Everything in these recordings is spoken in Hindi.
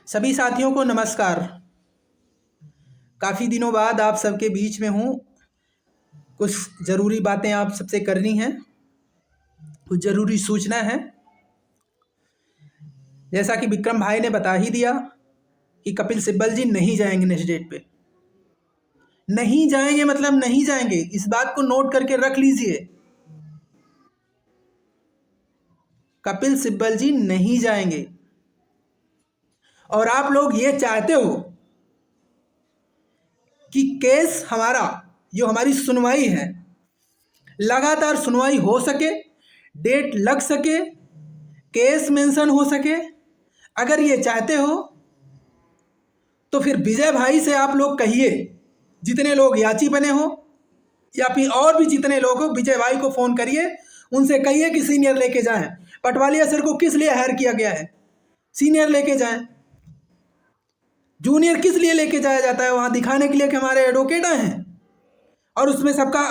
सभी साथियों को नमस्कार। काफ़ी दिनों बाद आप सबके बीच में हूँ। कुछ ज़रूरी बातें आप सबसे करनी हैं, कुछ ज़रूरी सूचना है। जैसा कि विक्रम भाई ने बता ही दिया कि कपिल सिब्बल जी नहीं जाएंगे नेक्स्ट डेट पे। नहीं जाएंगे मतलब नहीं जाएंगे, इस बात को नोट करके रख लीजिए। कपिल सिब्बल जी नहीं जाएंगे। और आप लोग ये चाहते हो कि केस हमारा, जो हमारी सुनवाई है, लगातार सुनवाई हो सके, डेट लग सके, केस मेंशन हो सके। अगर ये चाहते हो तो फिर विजय भाई से आप लोग कहिए, जितने लोग याची बने हो या फिर और भी जितने लोग हो, विजय भाई को फ़ोन करिए, उनसे कहिए कि सीनियर लेके जाएं। पटवालिया सर को किस लिए हायर किया गया है? सीनियर लेके जाएं। जूनियर किस लिए लेके जाया जाता है? वहाँ दिखाने के लिए कि हमारे एडवोकेट हैं, और उसमें सबका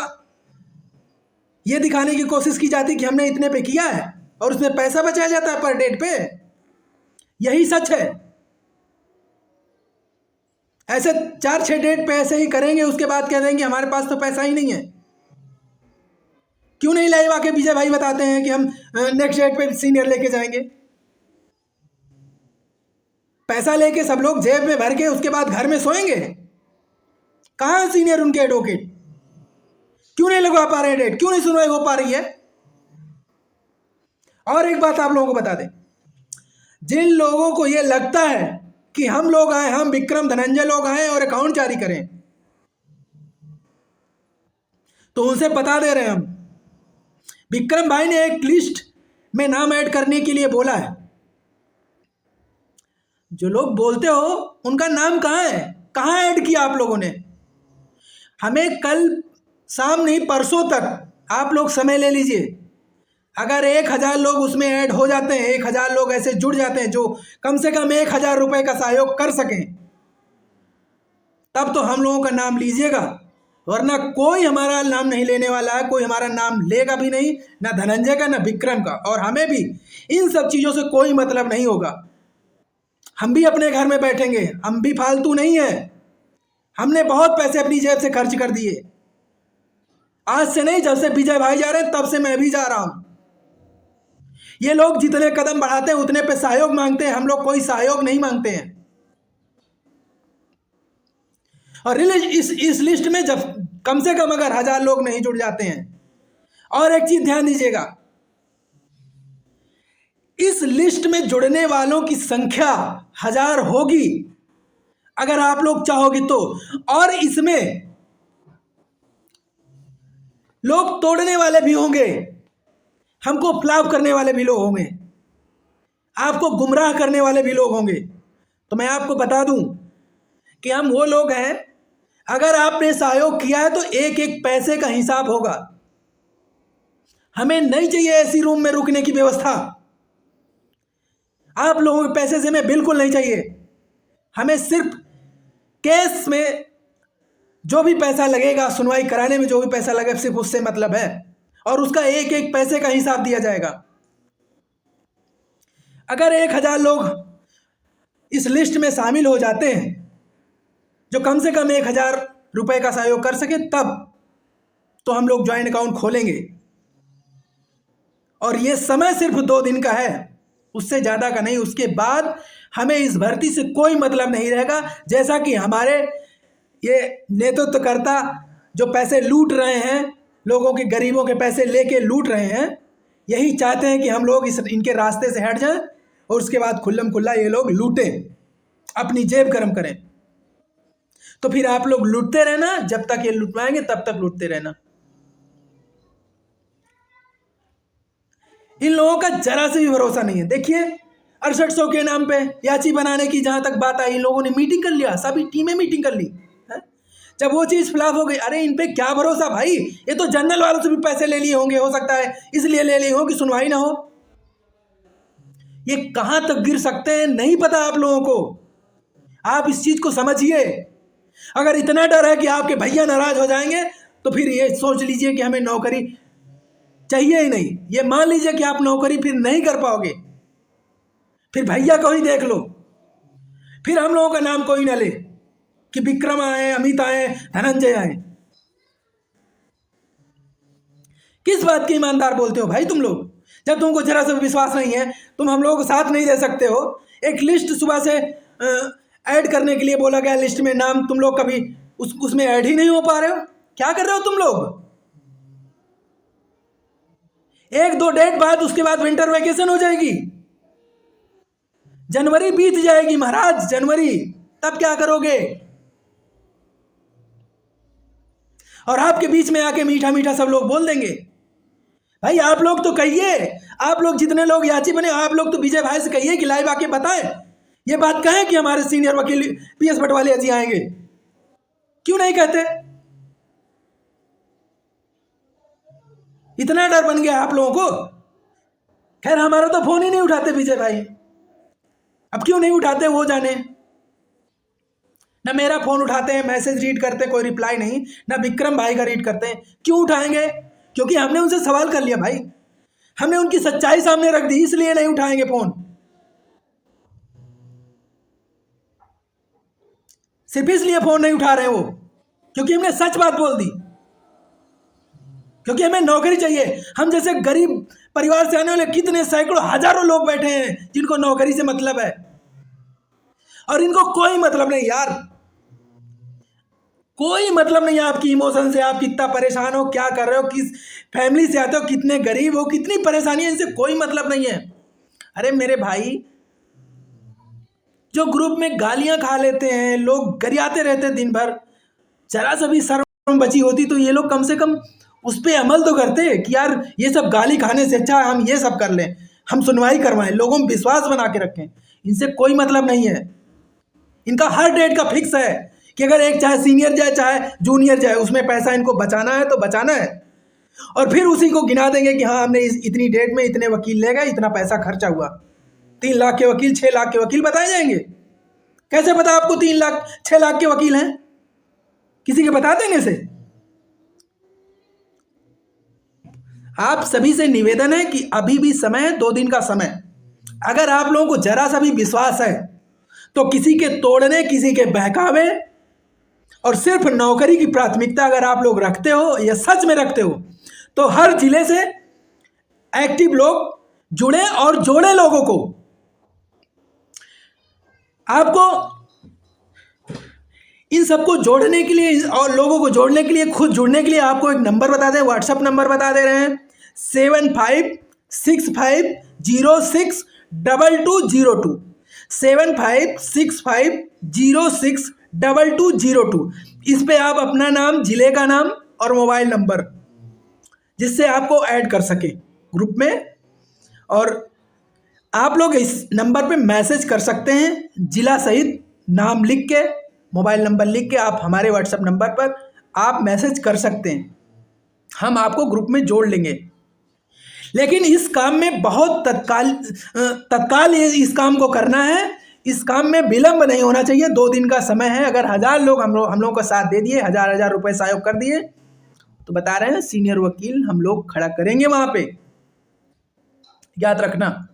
ये दिखाने की कोशिश की जाती कि हमने इतने पे किया है, और उसमें पैसा बचाया जाता है पर डेट पे। यही सच है। ऐसे 4-6 डेट पे ऐसे ही करेंगे, उसके बाद कह देंगे हमारे पास तो पैसा ही नहीं है। क्यों नहीं लाइव आके विजय भाई बताते हैं कि हम नेक्स्ट डेट पे सीनियर लेके जाएंगे? पैसा लेके सब लोग जेब में भर के उसके बाद घर में सोएंगे। कहाँ है सीनियर उनके एडवोकेट? क्यों नहीं लगवा पा रहे हैं डेट? क्यों नहीं सुनवाई हो पा रही है? और एक बात आप लोगों को बता दें, जिन लोगों को ये लगता है कि हम लोग आए, हम विक्रम धनंजय लोग आए और अकाउंट जारी करें, तो उनसे बता दे रहे हैं हम, विक्रम भाई ने एक लिस्ट में नाम ऐड करने के लिए बोला है। जो लोग बोलते हो उनका नाम कहाँ है? कहाँ ऐड किया आप लोगों ने? हमें कल शाम नहीं, परसों तक आप लोग समय ले लीजिए। अगर 1000 लोग उसमें ऐड हो जाते हैं, 1000 लोग ऐसे जुड़ जाते हैं जो कम से कम 1000 रुपए का सहयोग कर सकें, तब तो हम लोगों का नाम लीजिएगा। वरना कोई हमारा नाम नहीं लेने वाला है, कोई हमारा नाम लेगा भी नहीं, ना धनंजय का ना विक्रम का। और हमें भी इन सब चीज़ों से कोई मतलब नहीं होगा। हम भी अपने घर में बैठेंगे, हम भी फालतू नहीं है। हमने बहुत पैसे अपनी जेब से खर्च कर दिए। आज से नहीं, जब से विजय भाई जा रहे हैं तब से मैं भी जा रहा हूं। ये लोग जितने कदम बढ़ाते हैं उतने पे सहयोग मांगते हैं, हम लोग कोई सहयोग नहीं मांगते हैं। और इस लिस्ट में जब कम से कम अगर 1000 लोग नहीं जुड़ जाते हैं, और एक चीज ध्यान दीजिएगा, इस लिस्ट में जुड़ने वालों की संख्या 1000 होगी अगर आप लोग चाहोगे तो, और इसमें लोग तोड़ने वाले भी होंगे, हमको फ्लॉप करने वाले भी लोग होंगे, आपको गुमराह करने वाले भी लोग होंगे। तो मैं आपको बता दूं कि हम वो लोग हैं, अगर आपने सहयोग किया है तो एक एक पैसे का हिसाब होगा। हमें नहीं चाहिए ऐसी रूम में रुकने की व्यवस्था। आप लोगों के पैसे से हमें बिल्कुल नहीं चाहिए। हमें सिर्फ केस में जो भी पैसा लगेगा, सुनवाई कराने में जो भी पैसा लगेगा, सिर्फ उससे मतलब है, और उसका एक एक पैसे का हिसाब दिया जाएगा। अगर 1000 लोग इस लिस्ट में शामिल हो जाते हैं जो कम से कम 1000 रुपए का सहयोग कर सके, तब तो हम लोग ज्वाइंट अकाउंट खोलेंगे। और ये समय सिर्फ 2 दिन का है, उससे ज़्यादा का नहीं। उसके बाद हमें इस भर्ती से कोई मतलब नहीं रहेगा। जैसा कि हमारे ये नेतृत्वकर्ता जो पैसे लूट रहे हैं, लोगों के, गरीबों के पैसे लेके लूट रहे हैं, यही चाहते हैं कि हम लोग इनके रास्ते से हट जाएं और उसके बाद खुल्लम खुल्ला ये लोग लूटें, अपनी जेब गर्म करें। तो फिर आप लोग लूटते रहना, जब तक ये लुटवाएंगे तब तक लूटते रहना। इन लोगों का जरा से भी भरोसा नहीं है। देखिए 6800 के नाम पे याची बनाने की जहां तक बात आई, इन लोगों ने मीटिंग कर लिया, सभी टीमें मीटिंग कर ली है? जब वो चीज फ्लॉप हो गई, अरे इन पे क्या भरोसा भाई, ये तो जनरल वालों से भी पैसे ले लिए होंगे, हो सकता है इसलिए ले लिए हो कि सुनवाई ना हो। ये कहां तक गिर सकते हैं नहीं पता आप लोगों को। आप इस चीज को समझिए। अगर इतना डर है कि आपके भैया नाराज हो जाएंगे, तो फिर ये सोच लीजिए कि हमें नौकरी चाहिए ही नहीं। ये मान लीजिए कि आप नौकरी फिर नहीं कर पाओगे, फिर भैया को ही देख लो। फिर हम लोगों का नाम कोई ना ले कि विक्रम आए, अमित आए, धनंजय आए। किस बात की ईमानदार बोलते हो भाई तुम लोग? जब तुमको जरा सा विश्वास नहीं है, तुम हम लोगों को साथ नहीं दे सकते हो। एक लिस्ट सुबह से ऐड करने के लिए बोला गया, लिस्ट में नाम तुम लोग कभी उसमें ऐड ही नहीं हो पा रहे हो। क्या कर रहे हो तुम लोग? 1-2 डेट बाद उसके बाद विंटर वेकेशन हो जाएगी, जनवरी बीत जाएगी महाराज, जनवरी, तब क्या करोगे? और आपके बीच में आके मीठा मीठा सब लोग बोल देंगे। भाई आप लोग तो कहिए, आप लोग जितने लोग याची बने, आप लोग तो विजय भाई से कहिए कि लाइव आके बताएं, ये बात कहें कि हमारे सीनियर वकील PS बटवालिया जी आएंगे। क्यों नहीं कहते? इतना डर बन गया आप लोगों को। खैर हमारा तो फोन ही नहीं उठाते विजय भाई, अब क्यों नहीं उठाते वो जाने। ना मेरा फोन उठाते हैं, मैसेज रीड करते, कोई रिप्लाई नहीं, ना विक्रम भाई का रीड करते हैं। क्यों उठाएंगे? क्योंकि हमने उनसे सवाल कर लिया भाई, हमने उनकी सच्चाई सामने रख दी, इसलिए नहीं उठाएंगे फोन। सिर्फ इसलिए फोन नहीं उठा रहे वो, क्योंकि हमने सच बात बोल दी, क्योंकि हमें नौकरी चाहिए। हम जैसे गरीब परिवार से आने वाले कितने सैकड़ों हजारों लोग बैठे हैं जिनको नौकरी से मतलब है, और इनको कोई मतलब नहीं यार, कोई मतलब नहीं है आपकी इमोशन से। आप कितना परेशान हो, क्या कर रहे हो, किस फैमिली से आते हो, कितने गरीब हो, कितनी परेशानी है, इनसे कोई मतलब नहीं है। अरे मेरे भाई, जो ग्रुप में गालियां खा लेते हैं लोग, गरियाते रहते हैं दिन भर, जरा सा भी शर्म बची होती तो ये लोग कम से कम उस पर अमल तो करते कि यार ये सब गाली खाने से अच्छा हम ये सब कर लें, हम सुनवाई करवाएं, लोगों में विश्वास बना के रखें। इनसे कोई मतलब नहीं है। इनका हर डेट का फिक्स है कि अगर एक चाहे सीनियर जाए चाहे जूनियर जाए, उसमें पैसा इनको बचाना है तो बचाना है, और फिर उसी को गिना देंगे कि हाँ हमने इतनी डेट में इतने वकील ले गए, इतना पैसा खर्चा हुआ। 3 लाख के वकील, 6 लाख के वकील बताए जाएंगे। कैसे पता आपको 3 लाख 6 लाख के वकील हैं? किसी के बता देंगे से? आप सभी से निवेदन है कि अभी भी समय है, 2 दिन का समय। अगर आप लोगों को जरा सा भी विश्वास है तो किसी के तोड़ने, किसी के बहकावे और सिर्फ नौकरी की प्राथमिकता अगर आप लोग रखते हो या सच में रखते हो, तो हर जिले से एक्टिव लोग जुड़े और जोड़े लोगों को। आपको इन सबको जोड़ने के लिए और लोगों को जोड़ने के लिए, खुद जुड़ने के लिए आपको एक नंबर बता दें, व्हाट्सएप नंबर बता दे रहे हैं, 7565062202, 7565062202। इस पे आप अपना नाम, जिले का नाम और मोबाइल नंबर, जिससे आपको ऐड कर सके ग्रुप में, और आप लोग इस नंबर पे मैसेज कर सकते हैं, जिला सहित नाम लिख के, मोबाइल नंबर लिख के आप हमारे व्हाट्सएप नंबर पर आप मैसेज कर सकते हैं, हम आपको ग्रुप में जोड़ लेंगे। लेकिन इस काम में बहुत तत्काल इस काम को करना है, इस काम में विलंब नहीं होना चाहिए। 2 दिन का समय है। अगर 1000 लोग हम लोगों का साथ दे दिए, 1000 रुपए सहयोग कर दिए, तो बता रहे हैं सीनियर वकील हम लोग खड़ा करेंगे वहां पे, याद रखना।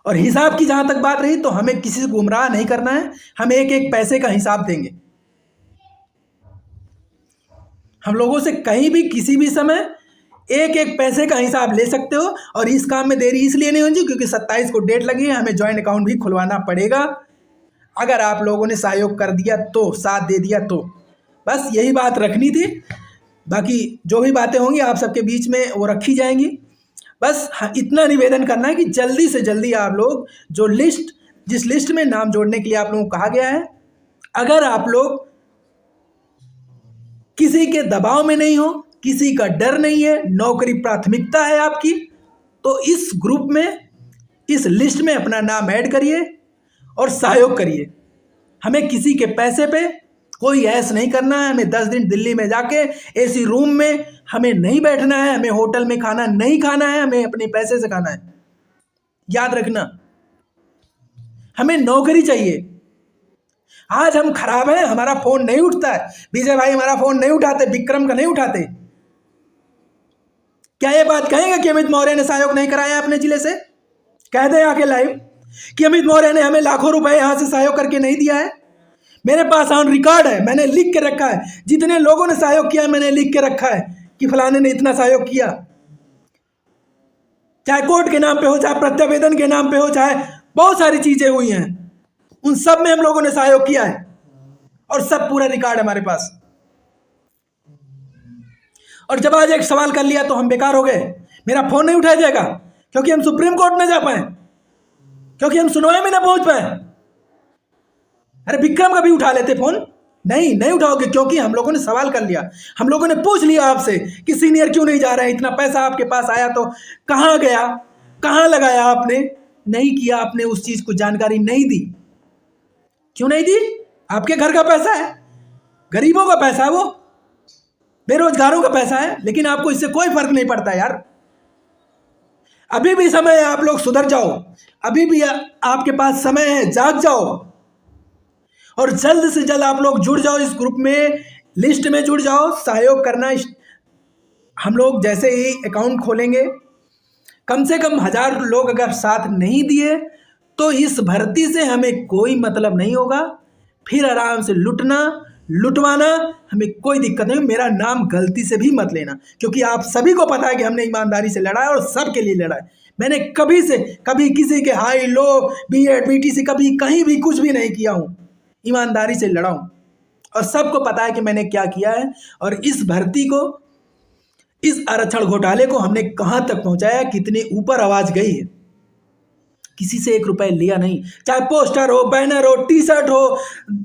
और हिसाब की जहां तक बात रही, तो हमें किसी से गुमराह नहीं करना है, हम एक एक पैसे का हिसाब देंगे। हम लोगों से कहीं भी किसी भी समय एक एक पैसे का हिसाब ले सकते हो। और इस काम में देरी इसलिए नहीं होगी क्योंकि 27 को डेट लगी है, हमें ज्वाइंट अकाउंट भी खुलवाना पड़ेगा। अगर आप लोगों ने सहयोग कर दिया तो, साथ दे दिया तो, बस यही बात रखनी थी। बाकी जो भी बातें होंगी आप सबके बीच में वो रखी जाएंगी। बस इतना निवेदन करना है कि जल्दी से जल्दी आप लोग जो जिस लिस्ट में नाम जोड़ने के लिए आप लोगों को कहा गया है, अगर आप लोग किसी के दबाव में नहीं हो, किसी का डर नहीं है, नौकरी प्राथमिकता है आपकी, तो इस ग्रुप में, इस लिस्ट में अपना नाम ऐड करिए और सहयोग करिए। हमें किसी के पैसे पे कोई ऐश नहीं करना है। हमें 10 दिन दिल्ली में जाके एसी रूम में हमें नहीं बैठना है, हमें होटल में खाना नहीं खाना है, हमें अपने पैसे से खाना है। याद रखना, हमें नौकरी चाहिए। आज हम खराब हैं, हमारा फोन नहीं उठता है, विजय भाई हमारा फोन नहीं उठाते, विक्रम का नहीं उठाते, क्या ये बात कहेंगे कि अमित मौर्य ने सहयोग नहीं कराया अपने जिले से? कह दे आके लाइव कि अमित मौर्य ने हमें लाखों रुपए यहां से सहयोग करके नहीं दिया है? मेरे पास ऑन रिकॉर्ड है, मैंने लिख के रखा है, जितने लोगों ने सहयोग किया मैंने लिख के रखा है कि फलाने ने इतना सहयोग किया। चाहे कोर्ट के नाम पे हो, चाहे प्रत्यावेदन के नाम पे हो, चाहे बहुत सारी चीजें हुई हैं, उन सब में हम लोगों ने सहयोग किया है और सब पूरा रिकॉर्ड है हमारे पास। और जब आज एक सवाल कर लिया तो हम बेकार हो गए, मेरा फोन नहीं उठाया जाएगा क्योंकि हम सुप्रीम कोर्ट न जा पाए, क्योंकि हम सुनवाई में ना पहुंच पाए। अरे विक्रम का भी उठा लेते फोन, नहीं उठाओगे क्योंकि हम लोगों ने सवाल कर लिया, हम लोगों ने पूछ लिया आपसे कि सीनियर क्यों नहीं जा रहे हैं, इतना पैसा आपके पास आया तो कहाँ गया, कहाँ लगाया आपने? नहीं किया आपने, उस चीज को जानकारी नहीं दी। क्यों नहीं दी? आपके घर का पैसा है, गरीबों का पैसा है, वो बेरोजगारों का पैसा है, लेकिन आपको इससे कोई फर्क नहीं पड़ता यार। अभी भी समय है, आप लोग सुधर जाओ, अभी भी आपके पास समय है, जाग जाओ और जल्द से जल्द आप लोग जुड़ जाओ इस ग्रुप में, लिस्ट में जुड़ जाओ, सहयोग करना। हम लोग जैसे ही अकाउंट खोलेंगे, कम से कम 1000 लोग अगर साथ नहीं दिए तो इस भर्ती से हमें कोई मतलब नहीं होगा। फिर आराम से लुटवाना, हमें कोई दिक्कत नहीं। मेरा नाम गलती से भी मत लेना, क्योंकि आप सभी को पता है कि हमने ईमानदारी से लड़ा है और सबके लिए लड़ा है। मैंने कभी किसी के हाई लो बीएड बीटीसी कभी कहीं भी कुछ भी नहीं किया हूँ, ईमानदारी से लड़ा हूँ और सबको पता है कि मैंने क्या किया है। और इस भर्ती को, इस आरक्षण घोटाले को हमने कहाँ तक पहुँचाया, कितने ऊपर आवाज़ गई है। किसी से 1 रुपए लिया नहीं, चाहे पोस्टर हो, बैनर हो, टी शर्ट हो।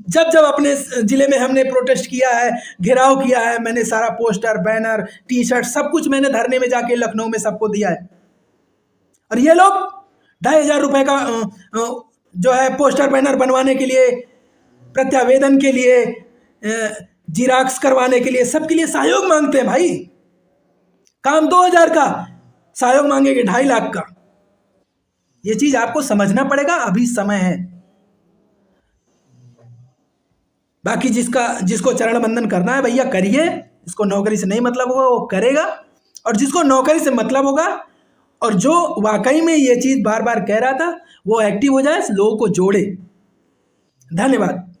जब अपने ज़िले में हमने प्रोटेस्ट किया है, घेराव किया है, मैंने सारा पोस्टर, बैनर, टी शर्ट सब कुछ मैंने धरने में जाके लखनऊ में सबको दिया है। और ये लोग 2500 रुपये का जो है पोस्टर बैनर बनवाने के लिए, प्रत्यावेदन के लिए, जिराक्स करवाने के लिए, सबके लिए सहयोग मांगते हैं भाई। काम 2000 का, सहयोग मांगेंगे 2.5 लाख का। ये चीज आपको समझना पड़ेगा, अभी समय है। बाकी जिसको चरण बंदन करना है भैया करिए, जिसको नौकरी से नहीं मतलब होगा वो करेगा, और जिसको नौकरी से मतलब होगा और जो वाकई में ये चीज बार बार कह रहा था वो एक्टिव हो जाए, लोगों को जोड़े। धन्यवाद।